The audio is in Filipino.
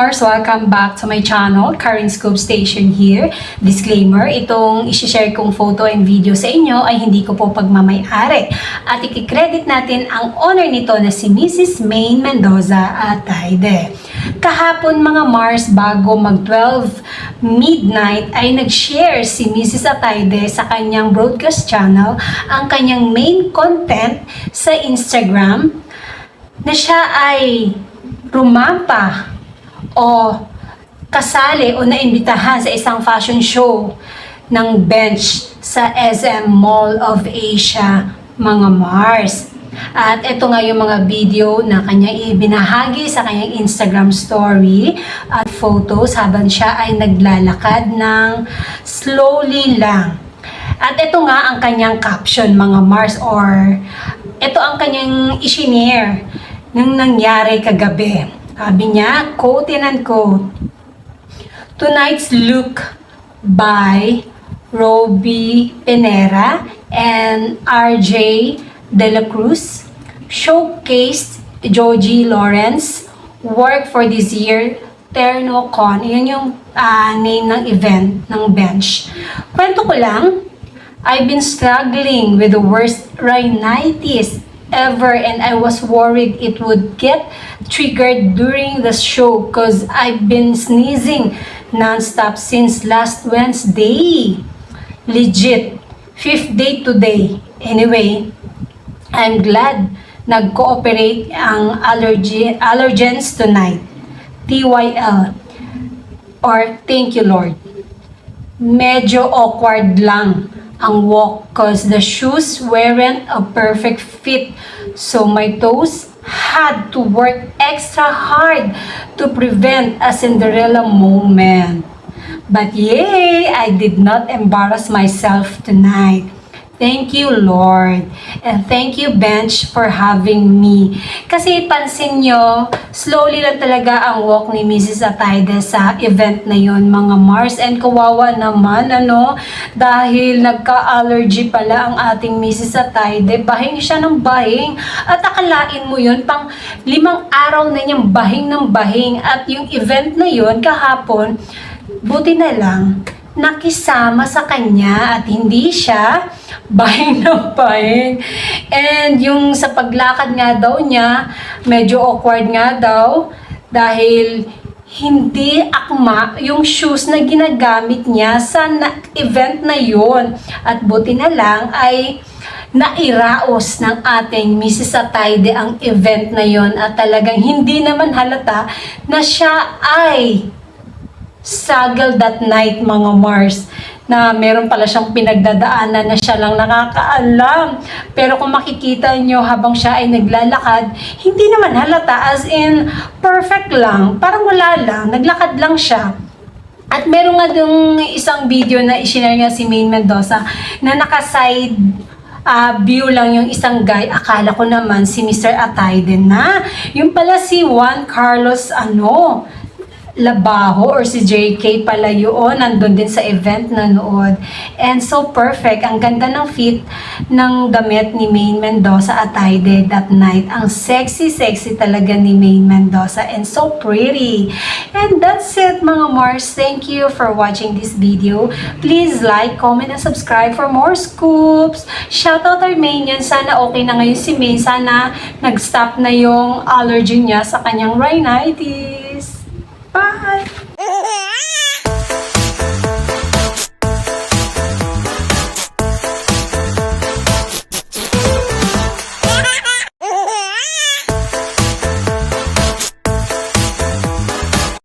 Mars! Welcome back to my channel, Karen Scoop Station here. Disclaimer, itong isi-share kong photo and video sa inyo ay hindi ko po pagmamay-ari. At ikikredit natin ang owner nito na si Mrs. Maine Mendoza Atayde. Kahapon mga Mars, bago mag-12 midnight ay nag-share si Mrs. Atayde sa kanyang broadcast channel ang kanyang main content sa Instagram na siya ay rumampa o kasali o naimbitahan sa isang fashion show ng bench sa SM Mall of Asia, mga Mars. At ito nga yung mga video na kanyang ibinahagi sa kanyang Instagram story at photos habang siya ay naglalakad ng slowly lang. At ito nga ang kanyang caption, mga Mars, or ito ang kanyang isinare nung nangyari kagabi. Sabi niya, quote and quote, "Tonight's look by Robbie Penera and RJ De La Cruz showcased Joji Lawrence work for this year TernoCon." Yun yung name ng event ng bench. Kwento ko lang, I've been struggling with the worst rhinitis ever, and I was worried it would get triggered during the show because I've been sneezing non-stop since last Wednesday. Legit, 5th day today. Anyway, I'm glad nag-cooperate ang allergens tonight. TYL, or thank you Lord. Medyo awkward lang ang walk cause the shoes weren't a perfect fit, so my toes had to work extra hard to prevent a Cinderella moment. But yay, I did not embarrass myself tonight. Thank you, Lord. And thank you, Bench, for having me. Kasi pansin nyo, slowly lang talaga ang walk ni Mrs. Atayde sa event na yon, mga Mars. And kawawa naman, dahil nagka-allergy pala ang ating Mrs. Atayde. Bahing siya ng bahing. At akalain mo yun, pang 5 araw na niyang bahing ng bahing. At yung event na yon kahapon, buti na lang, nakisama sa kanya at hindi siya bahing na bahing. And yung sa paglakad nga daw niya, medyo awkward nga daw dahil hindi akma yung shoes na ginagamit niya sa event na yon. At buti na lang ay nairaos ng ating Mrs. Atayde ang event na yon at talagang hindi naman halata na siya ay struggle that night, mga Mars, na meron pala siyang pinagdadaanan na siya lang nakakaalam. Pero kung makikita nyo habang siya ay naglalakad, hindi naman halata, as in perfect lang, parang wala lang, naglakad lang siya. At meron nga yung isang video na isinare niya si Maine Mendoza na naka-side view lang yung isang guy. Akala ko naman si Mr. Atayde na. Yung pala si Juan Carlos Labajo or si JK pala yun, nandun din sa event na noon. And so perfect, ang ganda ng fit ng damit ni Maine Mendoza Atayde that night. Ang sexy talaga ni Maine Mendoza and so pretty. And that's it, mga Mars. Thank you for watching this video. Please like, comment, and subscribe for more scoops. Shoutout Armenian, sana okay na ngayon si Maine. Sana nag-stop na yung allergy niya sa kanyang rhinitis. Bye!